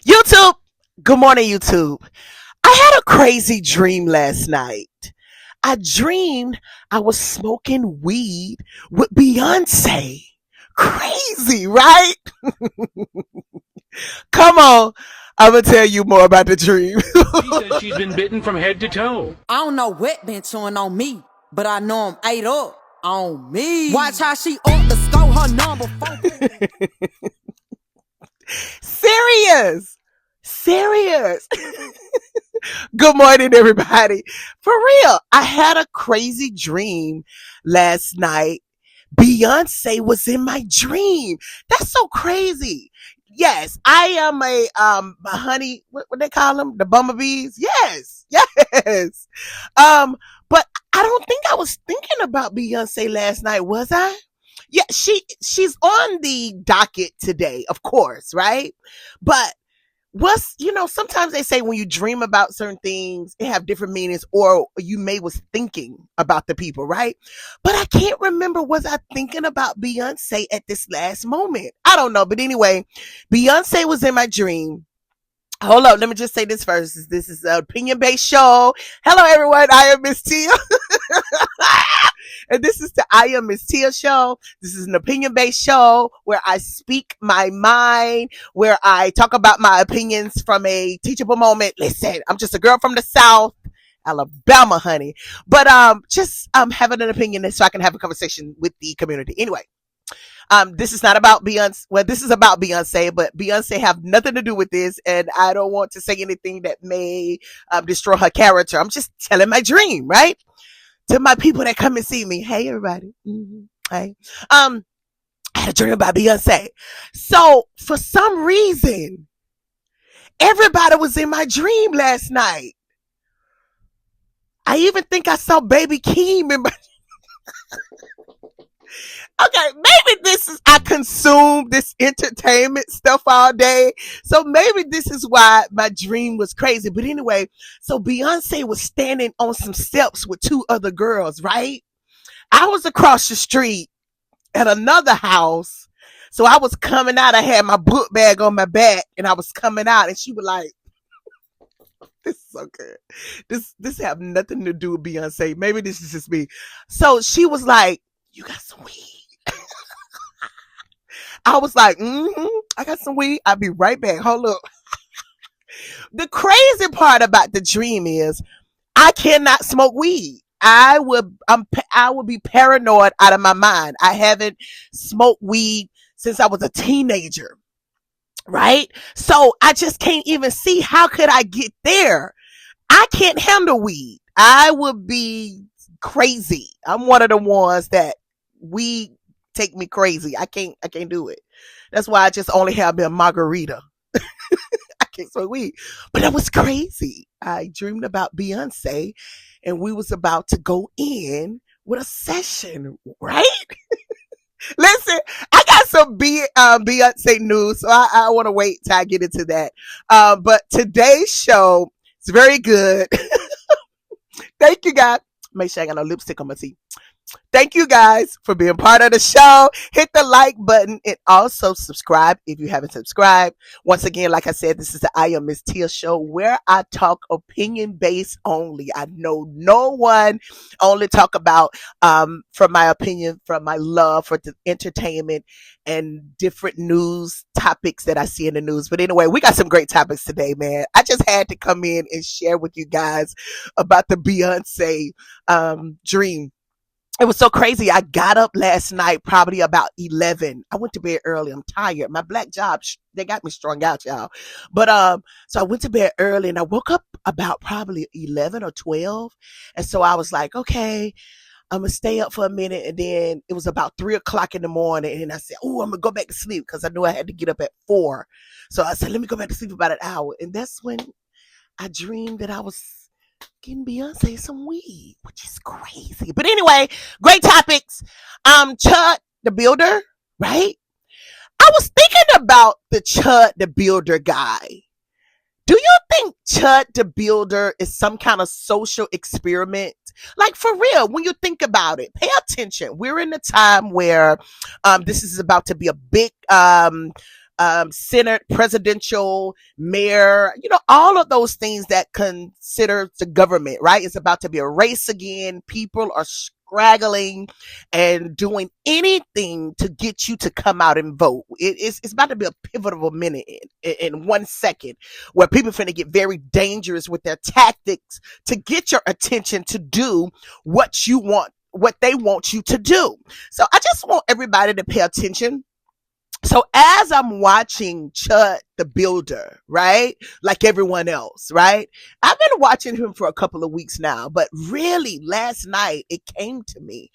YouTube, good morning, YouTube. I had a crazy dream last night. I dreamed I was smoking weed with Beyonce. Crazy, right? Come on. I'm going to tell you more about the dream. She says she's been bitten from head to toe. I don't know what been chewing on me, but I know I'm ate up on me. Watch how she up the score, her number 4. Serious. Serious. Good morning, everybody. For real, I had a crazy dream last night. Beyonce was in my dream. That's so crazy. Yes, I am a honey. What they call them? The bumblebees. Yes, yes. But I don't think I was thinking about Beyonce last night, was I? Yeah, she's on the docket today, of course, right? But sometimes they say when you dream about certain things it have different meanings, or you may was thinking about the people, right? But I can't remember, was I thinking about Beyonce at this last moment? I don't know, but anyway, Beyonce was in my dream. Hold up, let me just say this first. This is an opinion based show. Hello everyone, I am Miss Tia. And this is the I Am Miss Tia show. This is an opinion based show where I speak my mind, where I talk about my opinions from a teachable moment. Listen, I'm just a girl from the South, Alabama, honey. But just having an opinion so I can have a conversation with the community. Anyway, this is not about Beyonce. Well, this is about Beyonce, but Beyonce have nothing to do with this, and I don't want to say anything that may destroy her character. I'm just telling my dream, right? To my people that come and see me. Hey, everybody. Mm-hmm. Hey. I had a dream about Beyonce. So for some reason, everybody was in my dream last night. I even think I saw Baby Keem in my. Okay, maybe this is, I consume this entertainment stuff all day. So maybe this is why my dream was crazy. But anyway, so Beyonce was standing on some steps with two other girls, right? I was across the street at another house. So I was coming out. I had my book bag on my back and I was coming out, and she was like, this is so good. This have nothing to do with Beyonce. Maybe this is just me. So she was like, you got some weed? I was like, I got some weed. I'll be right back. Hold up. The crazy part about the dream is I cannot smoke weed. I would be paranoid out of my mind. I haven't smoked weed since I was a teenager. Right? So I just can't even see how could I get there. I can't handle weed. I would be crazy. I'm one of the ones that weed take me crazy. I can't do it. That's why I just only have a margarita. I can't smoke weed. But that was crazy. I dreamed about Beyonce and we was about to go in with a session, right? Listen, I got some Beyonce news, so I want to wait till I get into that. But today's show is very good. Thank you, guys. Make sure I got no lipstick on my teeth. Thank you guys for being part of the show. Hit the like button and also subscribe if you haven't subscribed. Once again, like I said, this is the I Am Miss Tia show where I talk opinion based only. I know no one, only talk about from my opinion, from my love for the entertainment and different news topics that I see in the news. But anyway, we got some great topics today, man. I just had to come in and share with you guys about the Beyonce dream. It was so crazy. I got up last night, probably about 11. I went to bed early. I'm tired. My black job, they got me strung out, y'all. But, so I went to bed early and I woke up about probably 11 or 12. And so I was like, okay, I'm going to stay up for a minute. And then it was about 3 o'clock in the morning. And I said, oh, I'm going to go back to sleep because I knew I had to get up at 4. So I said, let me go back to sleep about an hour. And that's when I dreamed that I was getting Beyonce some weed, which is crazy. But anyway, great topics. Chud the Builder, right? I was thinking about the Chud the Builder guy. Do you think Chud the Builder is some kind of social experiment? Like for real, when you think about it, pay attention. We're in a time where this is about to be a big Senate, presidential, mayor, all of those things that consider the government, right? It's about to be a race again. People are scraggling and doing anything to get you to come out and vote. It's about to be a pivotal minute in 1 second where people are going to get very dangerous with their tactics to get your attention to do what you want, what they want you to do. So I just want everybody to pay attention. So as I'm watching Chud the Builder, right? Like everyone else, right? I've been watching him for a couple of weeks now, but really last night it came to me.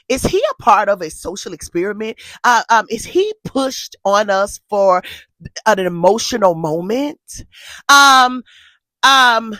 Is he a part of a social experiment? Is he pushed on us for an emotional moment? Um, um,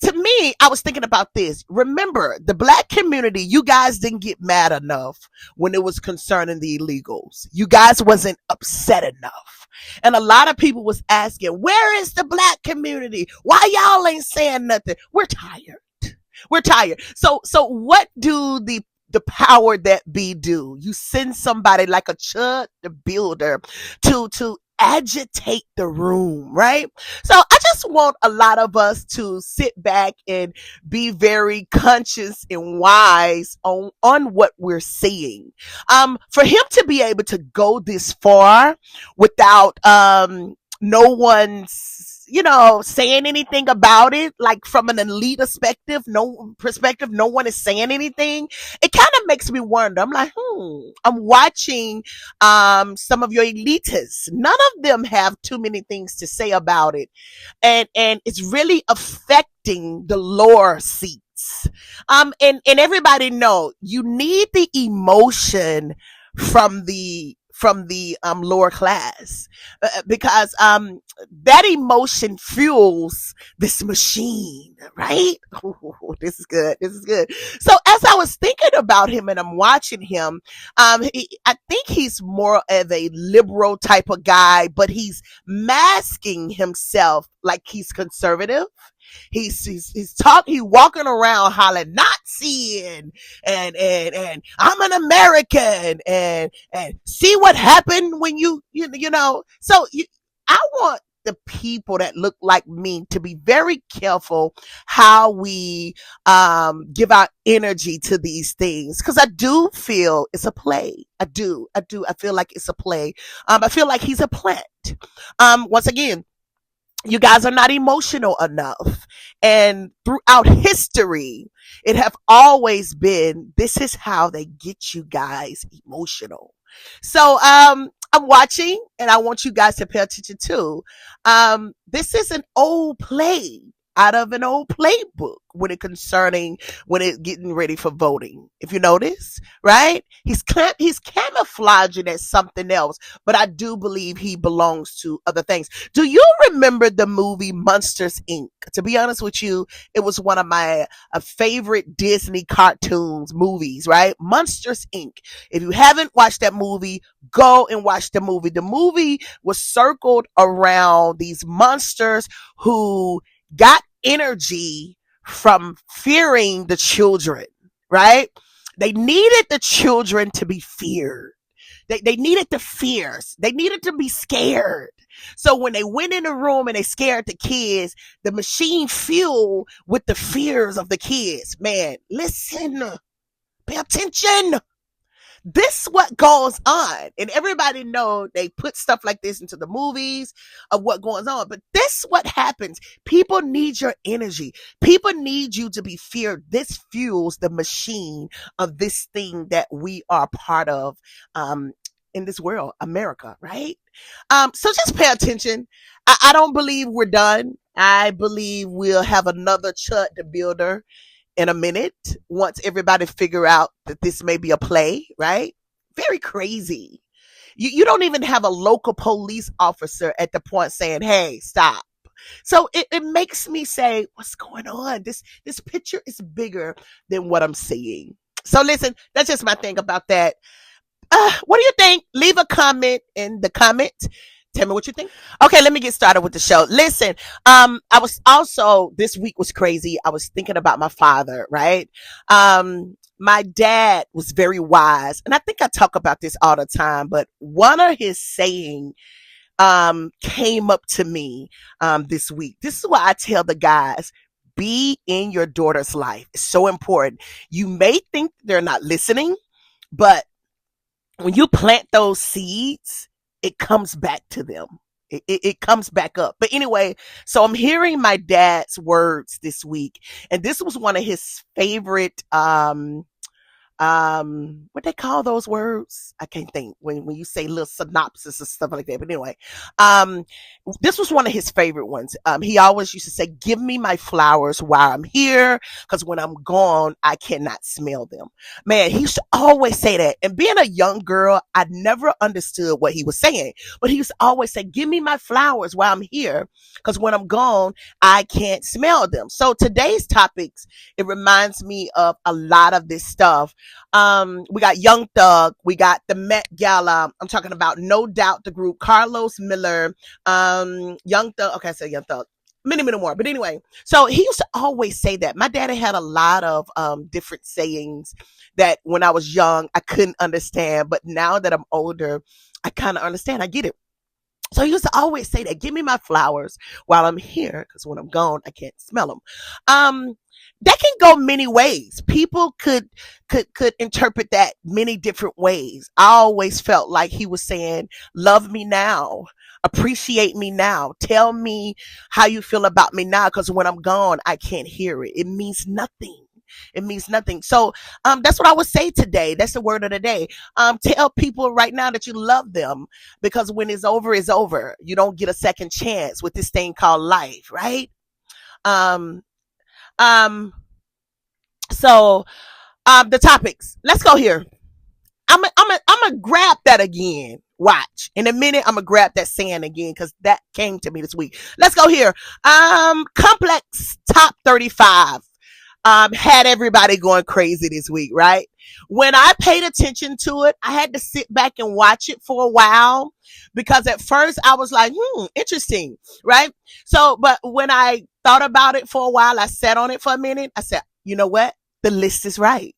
to me, I was thinking about this. Remember, the black community, you guys didn't get mad enough when it was concerning the illegals. You guys wasn't upset enough. And a lot of people was asking, where is the black community? Why y'all ain't saying nothing? We're tired. We're tired. So what do the power that be do? You send somebody like a Chud the Builder to agitate the room, right? So I just want a lot of us to sit back and be very conscious and wise on what we're seeing. For him to be able to go this far without no one's saying anything about it, like from an elite perspective, no one is saying anything. It kind of makes me wonder. I'm like, I'm watching some of your elitists. None of them have too many things to say about it, and it's really affecting the lower seats. And everybody know you need the emotion from the lower class, because that emotion fuels this machine, right? Ooh, this is good. So as I was thinking about him and I'm watching him, I think he's more of a liberal type of guy, but he's masking himself like he's conservative. He's walking around hollering Nazi and I'm an American and see what happened when I want the people that look like me to be very careful how we give our energy to these things, because I do feel it's a play. I feel like it's a play. I feel like he's a plant. Once again, you guys are not emotional enough. And throughout history, it have always been, this is how they get you guys emotional. So, I'm watching and I want you guys to pay attention too. This is an old play out of an old playbook when it's getting ready for voting. If you notice, right? He's camouflaging as something else, but I do believe he belongs to other things. Do you remember the movie Monsters Inc? To be honest with you, it was one of my favorite Disney cartoons movies, right? Monsters Inc. If you haven't watched that movie, go and watch the movie. The movie was circled around these monsters who got energy from fearing the children, right? They needed the children to be feared. They needed the fears. They needed to be scared. So when they went in the room and they scared the kids, the machine fueled with the fears of the kids. Man, listen, pay attention. This what goes on, and everybody know they put stuff like this into the movies of what goes on, but this what happens. People need your energy. People need you to be feared. This fuels the machine of this thing that we are part of in this world, America, right? So just pay attention. I don't believe we're done. I believe we'll have another Chud the Builder in a minute once everybody figure out that this may be a play, right? Very crazy. You don't even have a local police officer at the point saying, hey, stop. So it makes me say, what's going on? This picture is bigger than what I'm seeing. So listen, that's just my thing about that. What do you think? Leave a comment in the comments. Tell me what you think. Okay, let me get started with the show. Listen, I was also, this week was crazy. I was thinking about my father, right? My dad was very wise. And I think I talk about this all the time, but one of his saying came up to me this week. This is why I tell the guys, be in your daughter's life. It's so important. You may think they're not listening, but when you plant those seeds, it comes back to them. It comes back up. But anyway, so I'm hearing my dad's words this week, and this was one of his favorite what they call those words, I can't think, when you say little synopsis and stuff like that. But anyway, um this was one of his favorite ones. He always used to say, give me my flowers while I'm here, because when I'm gone I cannot smell them. Man, he used to always say that. And being a young girl, I never understood what he was saying, but he used to always say, give me my flowers while I'm here, because when I'm gone I can't smell them. So today's topics, it reminds me of a lot of this stuff. We got Young Thug, we got the Met Gala. I'm talking about No Doubt, the group, Carlos Miller, Young Thug. Okay, I said Young Thug. Many more. But anyway, so he used to always say that. My daddy had a lot of different sayings that when I was young I couldn't understand, but now that I'm older, I kind of understand. I get it. So he used to always say that, give me my flowers while I'm here, because when I'm gone, I can't smell them. That can go many ways. People could interpret that many different ways. I always felt like he was saying, love me now, appreciate me now, tell me how you feel about me now, because when I'm gone, I can't hear it. It means nothing. It means nothing. So that's what I would say today. That's the word of the day. Tell people right now that you love them, because when it's over, it's over. You don't get a second chance with this thing called life, right? Um, um, so the topics. Let's go here. I'm gonna grab that again. Watch. In a minute, I'm gonna grab that saying again, because that came to me this week. Let's go here. Complex top 35. Had everybody going crazy this week, right? When I paid attention to it, I had to sit back and watch it for a while, because at first I was like, interesting, right? So, but when I thought about it for a while, I sat on it for a minute. I said, you know what? The list is right.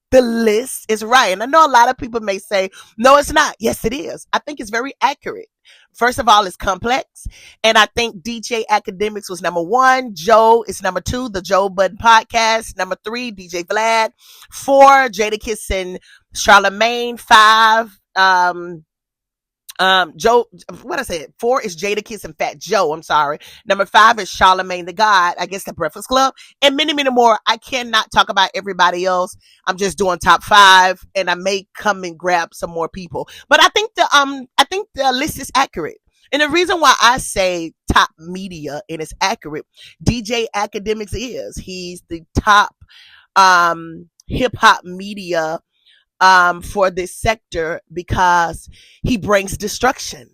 The list is right. And I know a lot of people may say, no, it's not. Yes, it is. I think it's very accurate. First of all, it's complex. And I think DJ Academics was number one. Joe is number two, the Joe Budden podcast. Number three, DJ Vlad. Four, Jadakiss and Charlemagne. Five, Joe, what I said, four is Jadakiss and Fat Joe. I'm sorry. Number five is Charlemagne the God. I guess the Breakfast Club, and many more. I cannot talk about everybody else. I'm just doing top five, and I may come and grab some more people. But I think the list is accurate. And the reason why I say top media and it's accurate, DJ Academics he's the top hip hop media for this sector, because he brings destruction,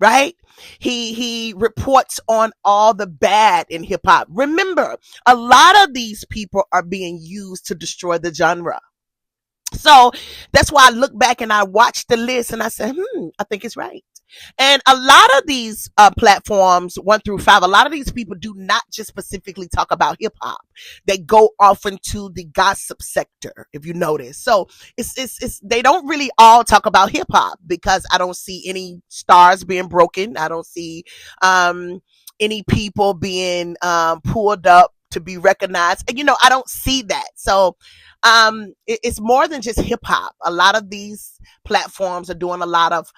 right? He reports on all the bad in hip hop. Remember, a lot of these people are being used to destroy the genre. So that's why I look back and I watch the list and I say, I think it's right. And a lot of these platforms, 1 through 5, a lot of these people do not just specifically talk about hip hop. They go off into the gossip sector, if you notice. So it's they don't really all talk about hip hop, because I don't see any stars being broken. I don't see any people being pulled up to be recognized. And, I don't see that. So it's more than just hip hop. A lot of these platforms are doing a lot of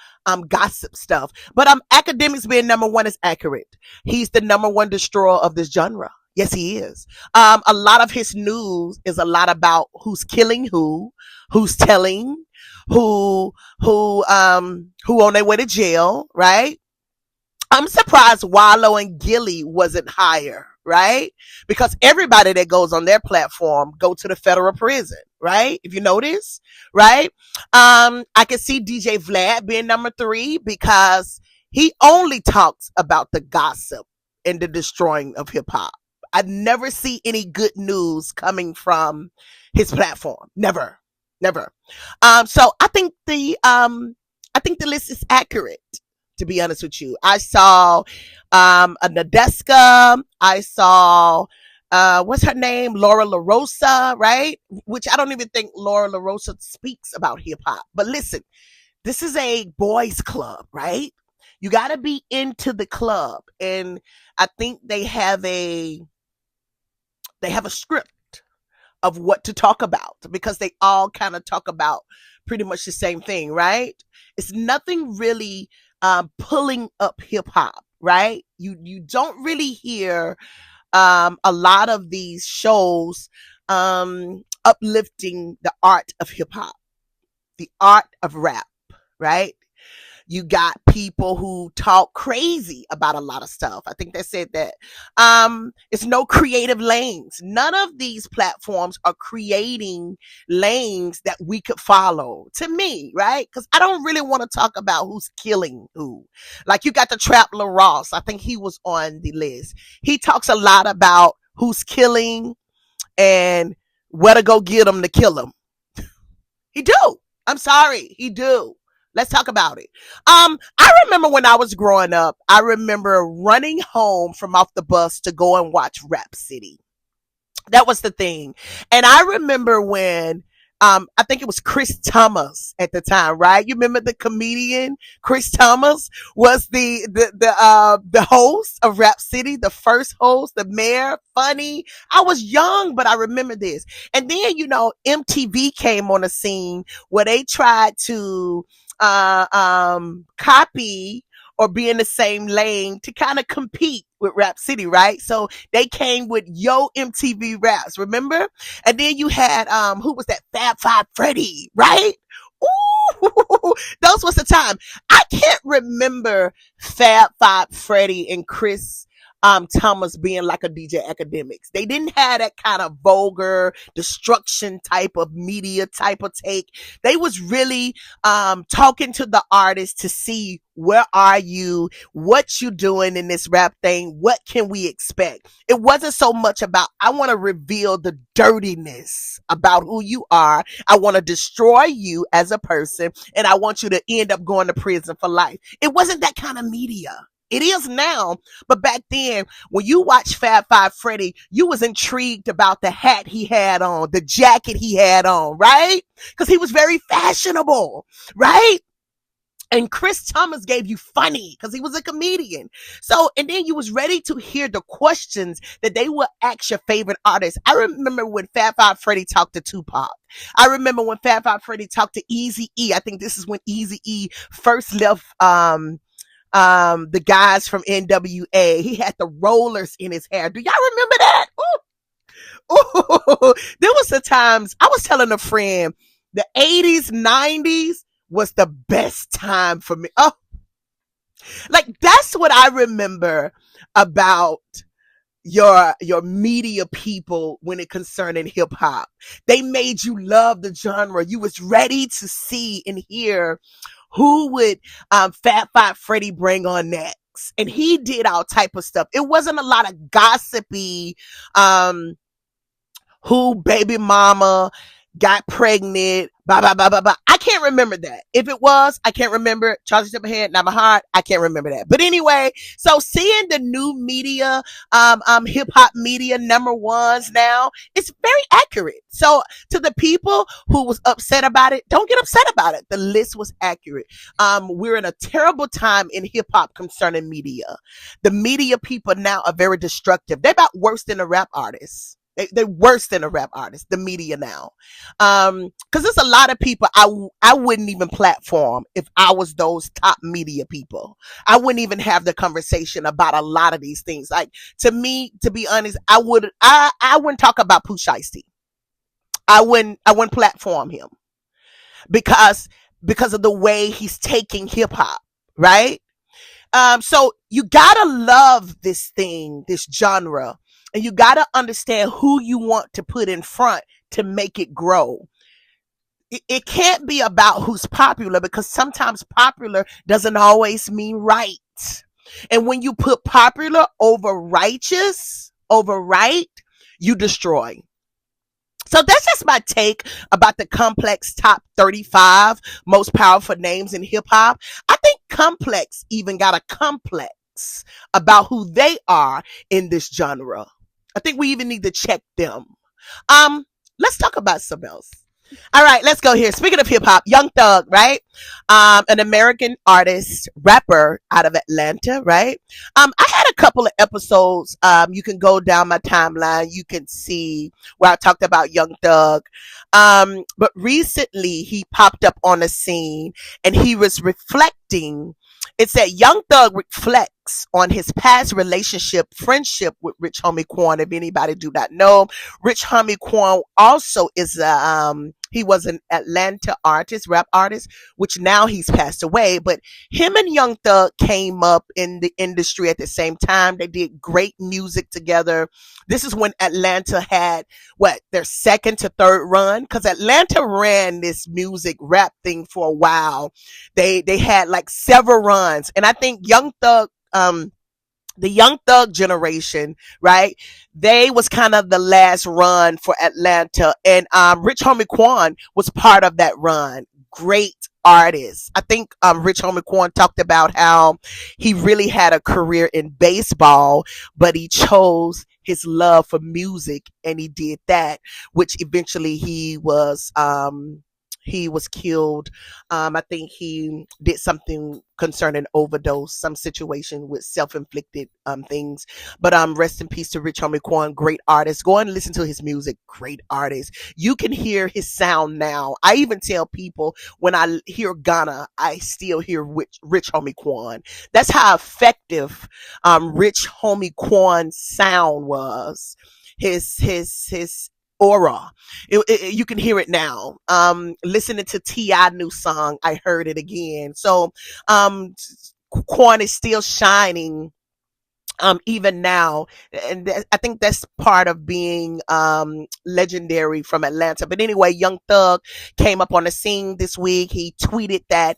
gossip stuff. But Academics being number one is accurate. He's the number one destroyer of this genre. Yes, he is. A lot of his news is a lot about who's killing who's telling, who on their way to jail, right? I'm surprised Wallow and Gilly wasn't higher, right? Because everybody that goes on their platform go to the federal prison, right? If you notice, right? I can see DJ Vlad being number 3, because he only talks about the gossip and the destroying of hip hop. I never see any good news coming from his platform. Never. So I think the list is accurate, to be honest with you. I saw a Nadeska. I saw what's her name? Laura LaRosa, right? Which I don't even think Laura LaRosa speaks about hip hop. But listen, this is a boys club, right? You got to be into the club. And I think they have a script of what to talk about because they all kind of talk about pretty much the same thing, right? It's nothing really pulling up hip hop, right? You don't really hear a lot of these shows uplifting the art of hip hop, the art of rap, right? You got people who talk crazy about a lot of stuff. I think they said that it's no creative lanes. None of these platforms are creating lanes that we could follow, to me, right? Because I don't really want to talk about who's killing who. Like you got the Trapper Ross. I think he was on the list. He talks a lot about who's killing and where to go get them to kill them. He do. I'm sorry, he do. Let's talk about it. I remember when I was growing up, I remember running home from off the bus to go and watch Rap City. That was the thing. And I remember when I think it was Chris Thomas at the time, right? You remember the comedian Chris Thomas was the host of Rap City, the first host, the mayor, funny. I was young, but I remember this. And then, MTV came on the scene where they tried to copy or be in the same lane to kind of compete with Rap City, right? So they came with Yo MTV Raps, remember? And then you had who was that? Fab Five Freddy, right? Ooh, those was the time. I can't remember Fab Five Freddy and Chris Thomas being like a DJ Academics. They didn't have that kind of vulgar destruction type of media type of take. They was really talking to the artist to see where are you, what you doing in this rap thing, what can we expect. It wasn't so much about I want to reveal the dirtiness about who you are. I want to destroy you as a person, and I want you to end up going to prison for life. It wasn't that kind of media. It is now, but back then, when you watch Fab Five Freddy, you was intrigued about the hat he had on, the jacket he had on, right? Because he was very fashionable, right? And Chris Thomas gave you funny because he was a comedian. So, and then you was ready to hear the questions that they would ask your favorite artists. I remember when Fab Five Freddy talked to Tupac. I remember when Fab Five Freddy talked to Eazy-E. I think this is when Eazy-E first left the guys from NWA. He had the rollers in his hair. Do y'all remember that? Ooh. Ooh. There was the times I was telling a friend the 80s, 90s was the best time for me. Oh, like that's what I remember about your media people when it concerning hip hop. They made you love the genre. You was ready to see and hear who would Fab Five Freddy bring on next? And he did all type of stuff. It wasn't a lot of gossipy, who baby mama got pregnant, blah, blah, blah, blah, blah. I can't remember that. If it was, I can't remember it. Charlie tip my head, not my heart. I can't remember that. But anyway, so seeing the new media, hip hop media number ones now, it's very accurate. So to the people who was upset about it, don't get upset about it. The list was accurate. We're in a terrible time in hip hop concerning media. The media people now are very destructive. They're about worse than the rap artists. They're worse than a rap artist, the media now. Cause there's a lot of people I wouldn't even platform if I was those top media people. I wouldn't even have the conversation about a lot of these things. Like to me, to be honest, I wouldn't talk about Pooh Shiesty. I wouldn't platform him because of the way he's taking hip hop, right? So you gotta love this thing, this genre. And you got to understand who you want to put in front to make it grow. It can't be about who's popular because sometimes popular doesn't always mean right. And when you put popular over righteous, over right, you destroy. So that's just my take about the Complex top 35 most powerful names in hip hop. I think Complex even got a complex about who they are in this genre. I think we even need to check them. Let's talk about something else. All right, let's go here. Speaking of hip hop, Young Thug, right? An American artist, rapper out of Atlanta, right? I had a couple of episodes. You can go down my timeline. You can see where I talked about Young Thug. But recently he popped up on the scene and he was reflecting. It said Young Thug reflects on his past relationship, friendship with Rich Homie Quan. If anybody do not know, Rich Homie Quan also is he was an Atlanta artist, rap artist, which now he's passed away. But him and Young Thug came up in the industry at the same time. They did great music together. This is when Atlanta had what their second to third run, because Atlanta ran this music rap thing for a while. They had like several runs, and I think Young Thug, the Young Thug generation, right? They was kind of the last run for Atlanta, and Rich Homie Quan was part of that run. Great artist. I think Rich Homie Quan talked about how he really had a career in baseball, but he chose his love for music and he did that, which eventually he was killed. I think he did something concerning overdose, some situation with self-inflicted things. But rest in peace to Rich Homie Quan, great artist. Go and listen to his music, great artist. You can hear his sound now. I even tell people when I hear Ghana, I still hear Rich Homie Quan. That's how effective Rich Homie Quan's sound was. His aura. You can hear it now. Listening to T.I. new song, I heard it again. So Quan is still shining even now, and I think that's part of being legendary from Atlanta. But anyway, Young Thug came up on the scene this week. He tweeted that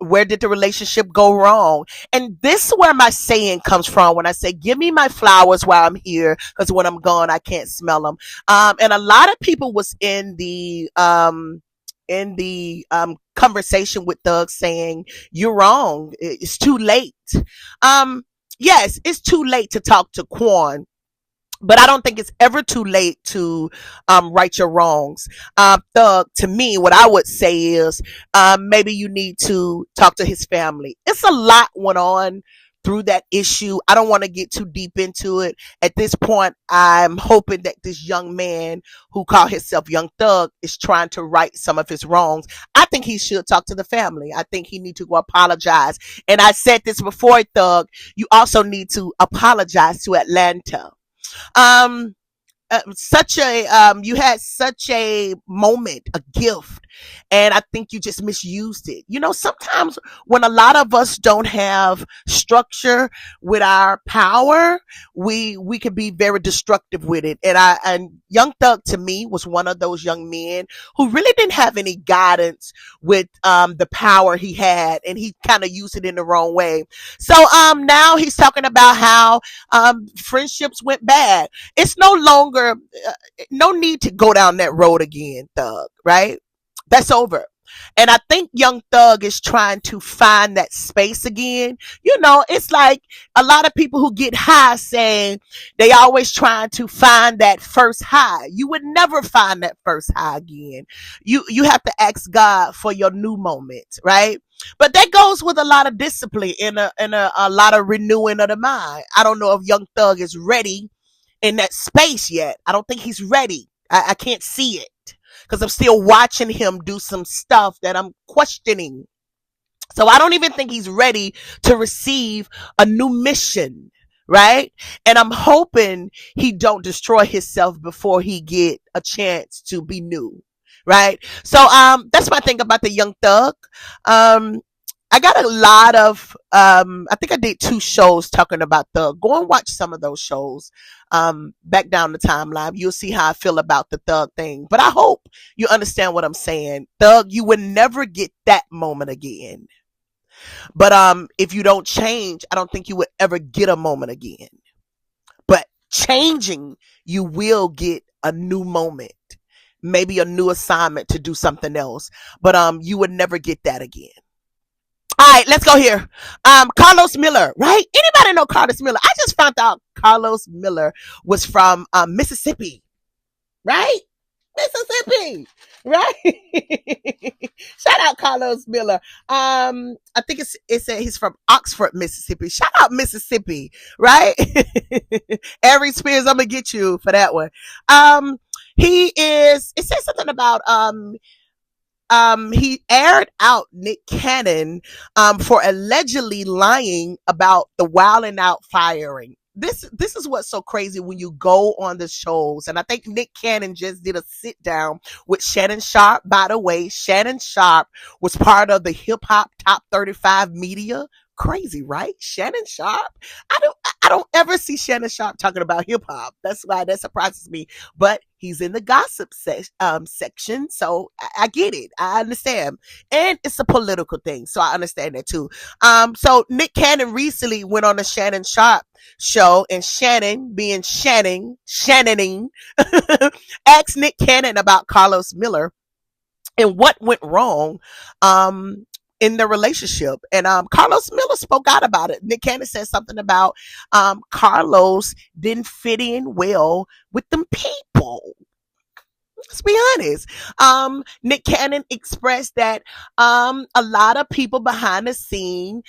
where did the relationship go wrong? And this is where my saying comes from when I say, give me my flowers while I'm here, because when I'm gone I can't smell them. And a lot of people was in the conversation with Thug saying, you're wrong, it's too late. Yes, it's too late to talk to Quan, but I don't think it's ever too late to right your wrongs. Thug, to me, what I would say is maybe you need to talk to his family. It's a lot went on through that issue. I don't want to get too deep into it. At this point, I'm hoping that this young man who called himself Young Thug is trying to right some of his wrongs. I think he should talk to the family. I think he need to go apologize. And I said this before, Thug, you also need to apologize to Atlanta. Um, such a you had such a moment, a gift, and I think you just misused it. You know, sometimes when a lot of us don't have structure with our power, we can be very destructive with it. And Young Thug to me was one of those young men who really didn't have any guidance with the power he had, and he kind of used it in the wrong way. So now he's talking about how friendships went bad. It's no longer no need to go down that road again, Thug, right? That's over. And I think Young Thug is trying to find that space again. You know, it's like a lot of people who get high saying they always trying to find that first high. You would never find that first high again. You have to ask God for your new moment, right? But that goes with a lot of discipline and a lot of renewing of the mind. I don't know if Young Thug is ready in that space yet. I don't think he's ready. I can't see it because I'm still watching him do some stuff that I'm questioning. So I don't even think he's ready to receive a new mission, right? And I'm hoping he don't destroy himself before he get a chance to be new, right? So that's my thing about the Young Thug. I got a lot of I think I did 2 shows talking about Thug. Go and watch some of those shows. Back down the timeline. You'll see how I feel about the Thug thing. But I hope you understand what I'm saying. Thug, you will never get that moment again. But if you don't change, I don't think you would ever get a moment again. But changing, you will get a new moment. Maybe a new assignment to do something else. But you would never get that again. All right, let's go here. Carlos Miller, right? Anybody know Carlos Miller? I just found out Carlos Miller was from Mississippi, right? Mississippi, right? Shout out Carlos Miller. I think it said he's from Oxford, Mississippi. Shout out Mississippi, right? Aries Spears, I'm gonna get you for that one. He is. It says something about he aired out Nick Cannon for allegedly lying about the Wild 'N Out firing. This is what's so crazy when you go on the shows, and I think Nick Cannon just did a sit down with Shannon Sharp. By the way, Shannon Sharp was part of the Hip Hop Top 35 media. Crazy, right? Shannon Sharp. I don't ever see Shannon Sharp talking about hip hop. That's why that surprises me. But he's in the gossip section, so I get it. I understand, and it's a political thing, so I understand that too. So Nick Cannon recently went on the Shannon Sharp show, and Shannon, being Shannoning, asked Nick Cannon about Carlos Miller and what went wrong in their relationship. And Carlos Miller spoke out about it. Nick Cannon said something about Carlos didn't fit in well with them people. Let's be honest. Nick Cannon expressed that a lot of people behind the scene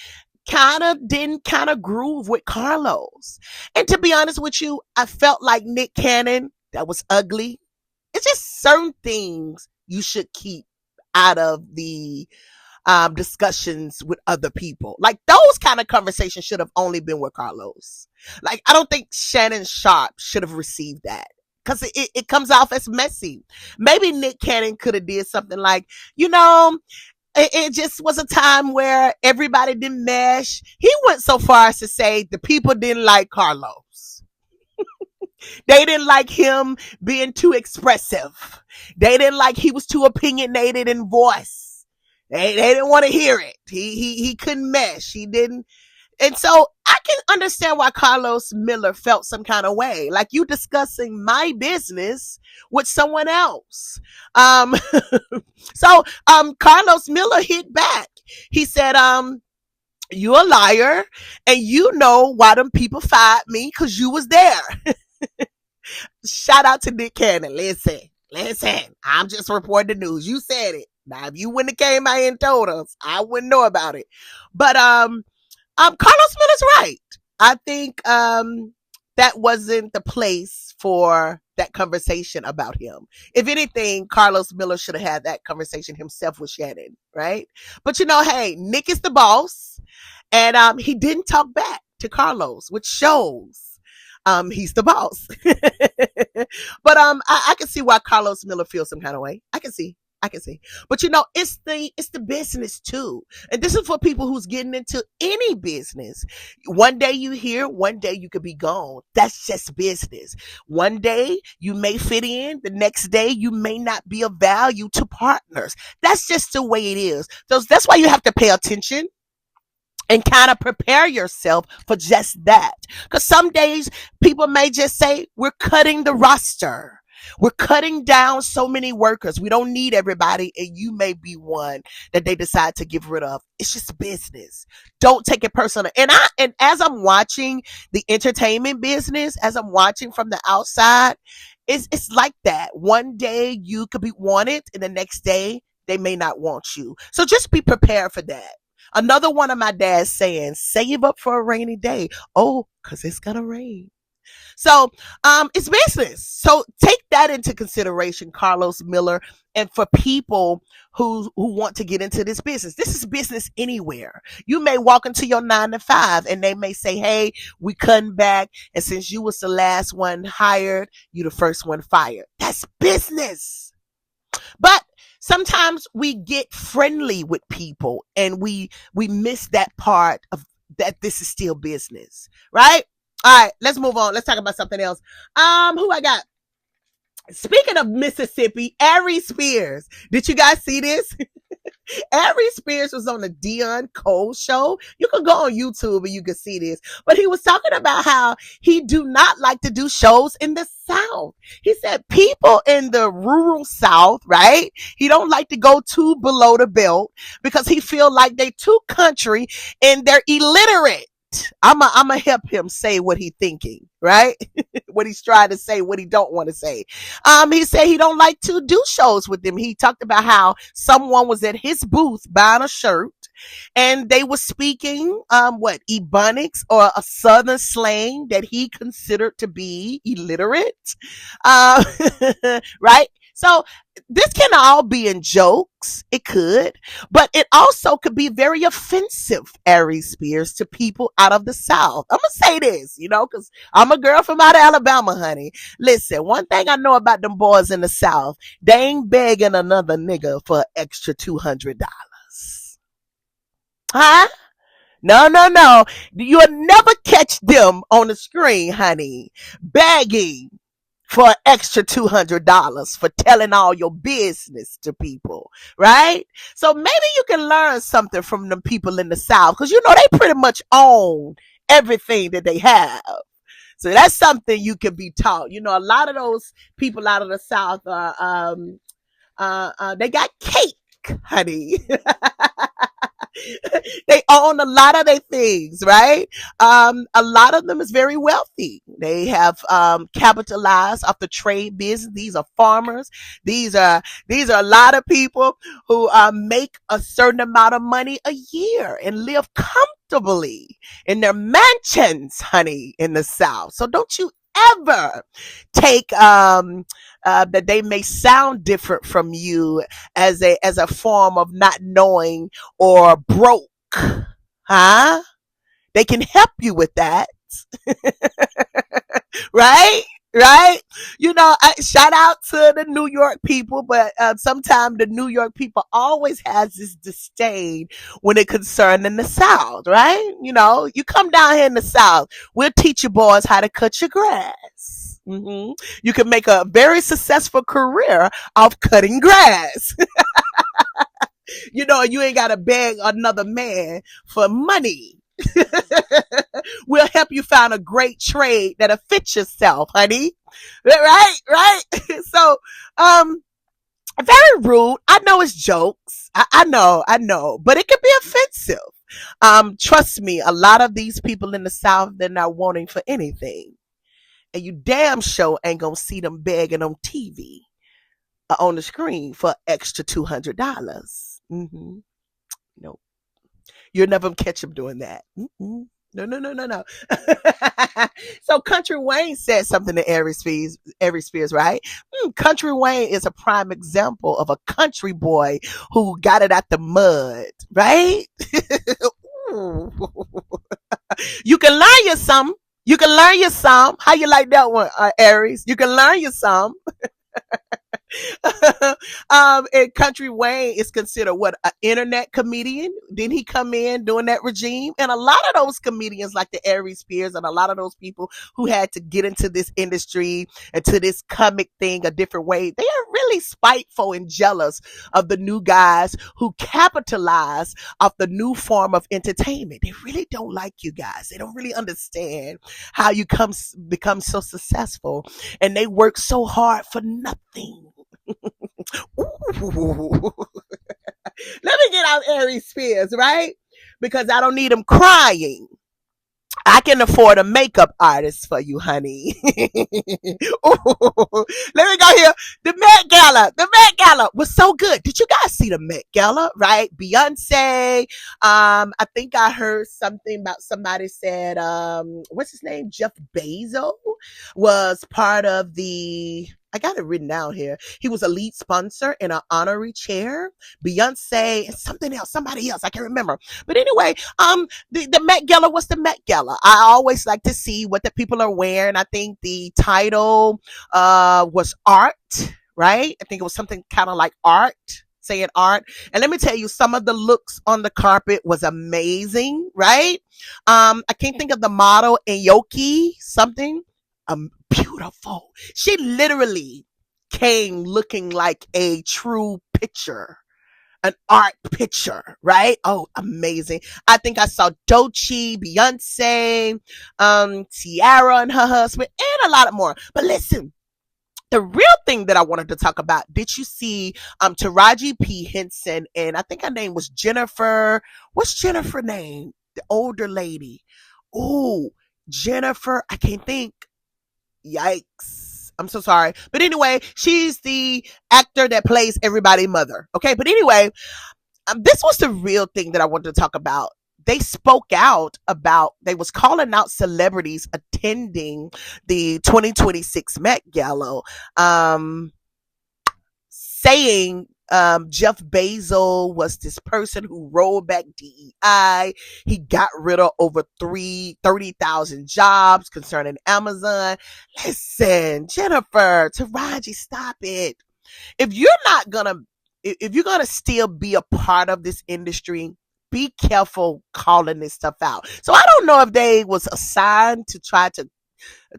didn't groove with Carlos. And to be honest with you, I felt like Nick Cannon, that was ugly. It's just certain things you should keep out of the discussions with other people. Like those kind of conversations should have only been with Carlos. Like I don't think Shannon Sharp should have received that, because it comes off as messy. Maybe Nick Cannon could have did something like, it just was a time where everybody didn't mesh. He went so far as to say the people didn't like Carlos. They didn't like him being too expressive. They didn't like he was too opinionated in voice. They didn't want to hear it. He couldn't mesh. He didn't. And so I can understand why Carlos Miller felt some kind of way. Like you discussing my business with someone else. So Carlos Miller hit back. He said, you a liar, and you know why them people fired me, because you was there. Shout out to Nick Cannon. Listen, I'm just reporting the news. You said it. Now, if you wouldn't have came out and told us, I wouldn't know about it. But Carlos Miller's right. I think that wasn't the place for that conversation about him. If anything, Carlos Miller should have had that conversation himself with Shannon, right? But hey, Nick is the boss, and he didn't talk back to Carlos, which shows he's the boss. But I can see why Carlos Miller feels some kind of way. I can see. But it's the business too. And this is for people who's getting into any business. One day you here, one day you could be gone. That's just business. One day you may fit in, the next day you may not be of value to partners. That's just the way it is. So that's why you have to pay attention and kind of prepare yourself for just that. Because some days people may just say, we're cutting the roster. We're cutting down so many workers. We don't need everybody, and you may be one that they decide to get rid of. It's just business. Don't take it personal. And as I'm watching the entertainment business, as I'm watching from the outside, it's like that. One day you could be wanted, and the next day they may not want you. So just be prepared for that. Another one of my dad's saying, save up for a rainy day. Oh, because it's going to rain. So it's business. So take that into consideration, Carlos Miller. And for people who want to get into this is business anywhere. You may walk into your 9 to 5 and they may say, hey, we cutting back. And since you was the last one hired, you the first one fired. That's business. But sometimes we get friendly with people and we miss that part of that. This is still business, right? All right, let's move on. Let's talk about something else. Who I got? Speaking of Mississippi, Aries Spears. Did you guys see this? Aries Spears was on the Dion Cole show. You can go on YouTube and you can see this. But he was talking about how he do not like to do shows in the South. He said people in the rural South, right? He don't like to go too below the belt because he feel like they too country and they're illiterate. I'ma help him say what he thinking, right? What he's trying to say, what he don't want to say. He said he don't like to do shows with them. He talked about how someone was at his booth buying a shirt and they were speaking what ebonics or a southern slang that he considered to be illiterate. Uh, right? So this can all be in jokes. It could, but it also could be very offensive, Aries Spears, to people out of the South. I'm gonna say this, because I'm a girl from out of Alabama, honey. Listen, one thing I know about them boys in the South, they ain't begging another nigga for extra $200. Huh? No, no, no. You'll never catch them on the screen, honey, begging for an extra $200 for telling all your business to people, right? So maybe you can learn something from the people in the South because they pretty much own everything that they have. So that's something you can be taught. A lot of those people out of the South are they got cake, honey. They own a lot of their things, right? A lot of them is very wealthy. They have capitalized off the trade business. These are farmers. These are a lot of people who make a certain amount of money a year and live comfortably in their mansions, honey, in the South. So don't you ever take that they may sound different from you as a form of not knowing or broke, huh? They can help you with that. Right? Right? Shout out to the New York people, but sometimes the New York people always has this disdain when it concerning the South, right? You come down here in the South, we'll teach you boys how to cut your grass. Mm-hmm. You can make a very successful career off cutting grass. You ain't got to beg another man for money. We'll help you find a great trade that'll fit yourself, honey. Right. So, very rude. I know it's jokes. I know, but it can be offensive. Trust me, a lot of these people in the South, they're not wanting for anything. And you damn sure ain't gonna see them begging on TV or on the screen for extra $200. Mm-hmm. No. You'll never catch them doing that. Mm-mm. No. So Country Wayne said something to Aries Spears, right? Country Wayne is a prime example of a country boy who got it out the mud, right? You can learn you some. How you like that one, Aries? You can learn you some. And Country Wayne is considered an internet comedian. Didn't he come in during that regime? And a lot of those comedians like the Aries Spears and a lot of those people who had to get into this industry and to this comic thing a different way, they are really spiteful and jealous of the new guys who capitalize off the new form of entertainment. They really don't like you guys. They don't really understand how you become so successful, and they work so hard for nothing. Ooh. Let me get out Aries Spears, right? Because I don't need them crying. I can afford a makeup artist for you, honey. Ooh. Let me go here. The Met Gala was so good. Did you guys see the Met Gala? Right? Beyonce. I think I heard something about somebody said, what's his name? Jeff Bezos was part of the. I got it written down here. He was a lead sponsor in an honorary chair. Beyonce and somebody else. I can't remember. But anyway, the Met Gala was the Met Gala. I always like to see what the people are wearing. I think the title was art, right? I think it was something kind of like art. Saying art. And let me tell you, some of the looks on the carpet was amazing, right? I can't think of the model, Aoki something. Beautiful. She literally came looking like a true picture, an art picture, right? Oh, amazing. I think I saw Doechii, Beyonce, Tiara and her husband, and a lot more. But listen, the real thing that I wanted to talk about, did you see Taraji P. Henson, and I think her name was Jennifer. What's Jennifer's name? The older lady. Ooh, Jennifer, I can't think. Yikes. I'm so sorry. But anyway, she's the actor that plays everybody's mother. Okay, but anyway, this was the real thing that I wanted to talk about. They spoke out about, they was calling out celebrities attending the 2026 Met Gala, saying Jeff Bezos was this person who rolled back DEI. He got rid of over 30,000 jobs concerning Amazon. Listen, Jennifer, Taraji, stop it. If you're not gonna, if you're gonna still be a part of this industry, be careful calling this stuff out. So I don't know if they was assigned to try to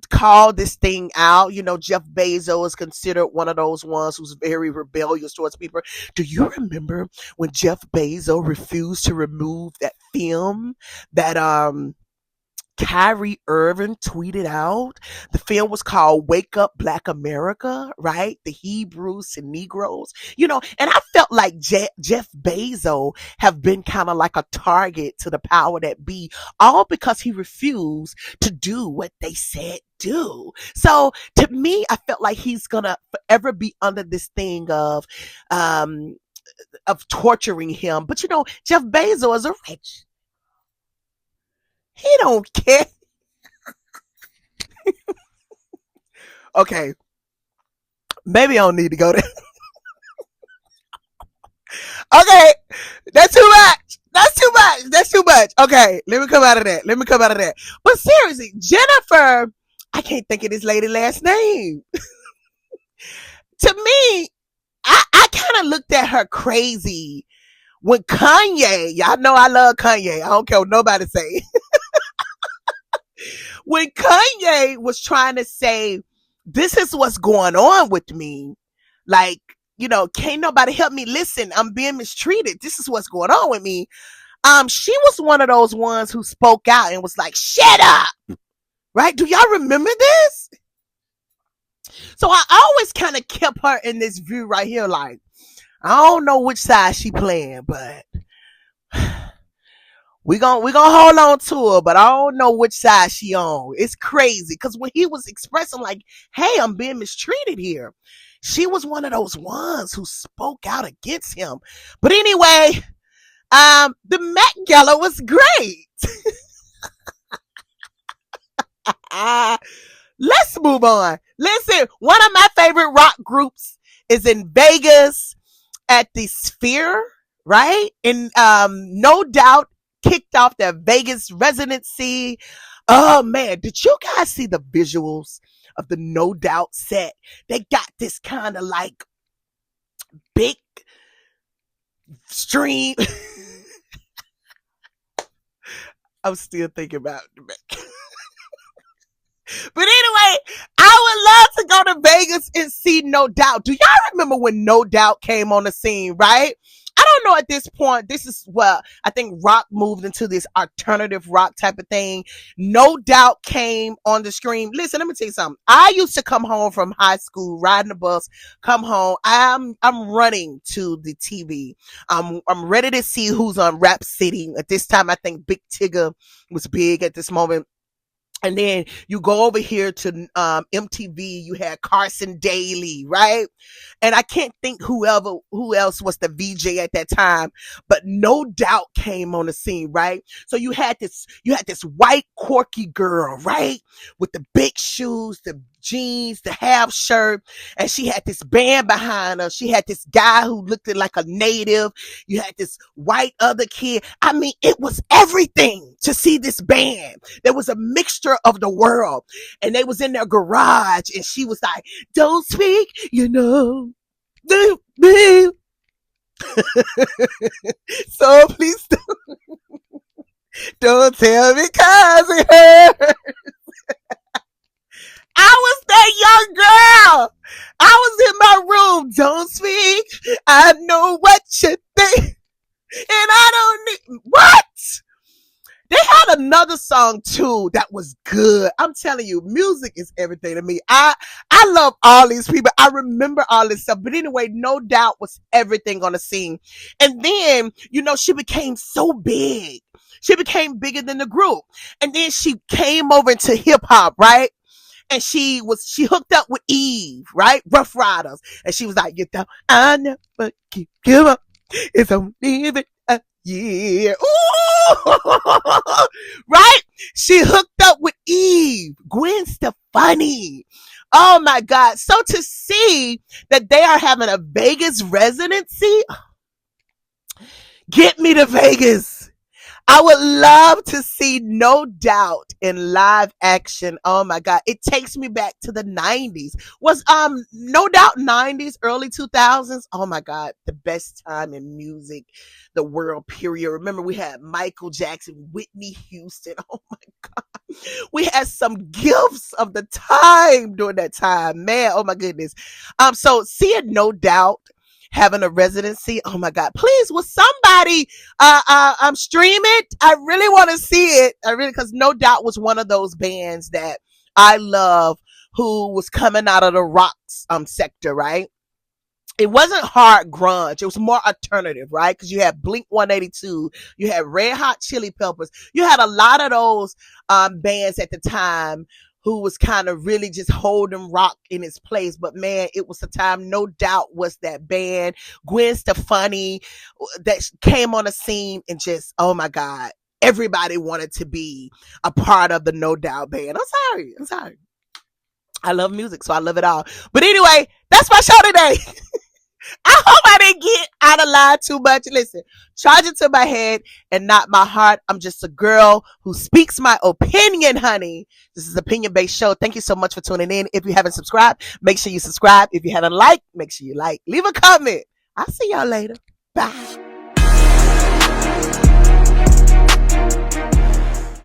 call this thing out. You know, Jeff Bezos is considered one of those ones who's very rebellious towards people. Do you remember when Jeff Bezos refused to remove that film that Kyrie Irving tweeted out? The film was called Wake Up Black America, right? The Hebrews and Negroes, you know, and I felt like Jeff Bezos have been kind of like a target to the power that be, all because he refused to do what they said do. So to me, I felt like he's gonna forever be under this thing of torturing him. But you know, Jeff Bezos is a rich. He don't care. Okay, maybe I don't need to go there. Okay, that's too much. That's too much. That's too much. Okay, let me come out of that. Let me come out of that. But seriously, Jennifer, I can't think of this lady last name. To me, I kind of looked at her crazy when Kanye, y'all know I love Kanye. I don't care what nobody say. When Kanye was trying to say, this is what's going on with me, like, you know, can't nobody help me. Listen, I'm being mistreated. This is what's going on with me. She was one of those ones who spoke out and was like, shut up. Right? Do y'all remember this? So I always kind of kept her in this view right here. Like, I don't know which side she playing, but we gonna hold on to her, but I don't know which side she on. It's crazy because when he was expressing like, hey, I'm being mistreated here, she was one of those ones who spoke out against him. But anyway, the Met Gala was great. Let's move on. Listen, one of my favorite rock groups is in Vegas at the Sphere, right? And No Doubt kicked off their Vegas residency. Oh man, did you guys see the visuals of the No Doubt set? They got this kind of like big stream. I'm still thinking about it. But anyway, I would love to go to Vegas and see No Doubt. Do y'all remember when No Doubt came on the scene, right? I don't know at this point. This is what I think rock moved into this alternative rock type of thing. No Doubt came on the screen. Listen, let me tell you something. I used to come home from high school, riding the bus, come home. I'm running to the TV. I'm ready to see who's on Rap City. At this time, I think Big Tigger was big at this moment. And then you go over here to MTV. You had Carson Daly, right? And I can't think who else was the VJ at that time, but No Doubt came on the scene, right? So you had this white quirky girl, right, with the big shoes, the jeans, the half shirt, and she had this band behind her. She had this guy who looked like a native. You had this white other kid. I mean, it was everything to see this band. There was a mixture of the world, and they was in their garage, and she was like, "Don't speak, you know." So please don't tell me 'cause it hurts. I was that young girl. I was in my room. Don't speak. I know what you think. And I don't need what? They had another song too that was good. I'm telling you, music is everything to me. I love all these people. I remember all this stuff. But anyway, No Doubt was everything on the scene. And then, you know, she became so big. She became bigger than the group. And then she came over into hip hop, right? And she hooked up with Eve, right? Rough Riders. And she was like, you know, I never give up. It's only been a year. Ooh! Right? She hooked up with Eve, Gwen Stefani. Oh my God. So to see that they are having a Vegas residency, get me to Vegas. I would love to see No Doubt in live action. Oh my God. It takes me back to the 90s. Was No Doubt 90s, early 2000s? Oh my God. The best time in music, the world, period. Remember, we had Michael Jackson, Whitney Houston. Oh my God. We had some gifts of the time during that time. Man, oh my goodness. So seeing No Doubt having a residency. Oh my God. Please, will somebody stream it? I really want to see it. Because No Doubt was one of those bands that I love who was coming out of the rock sector, right? It wasn't hard grunge. It was more alternative, right? Because you had Blink 182, you had Red Hot Chili Peppers. You had a lot of those bands at the time who was kind of really just holding rock in its place. But man, it was the time. No Doubt was that band. Gwen Stefani that came on the scene and just, oh my God, everybody wanted to be a part of the No Doubt band. I'm sorry. I love music, so I love it all. But anyway, that's my show today. I hope I didn't get out of line too much. Listen, charge it to my head and not my heart. I'm just a girl who speaks my opinion, honey. This is opinion-based show. Thank you so much for tuning in. If you haven't subscribed, make sure you subscribe. If you haven't liked, make sure you like. Leave a comment. I'll see y'all later. Bye.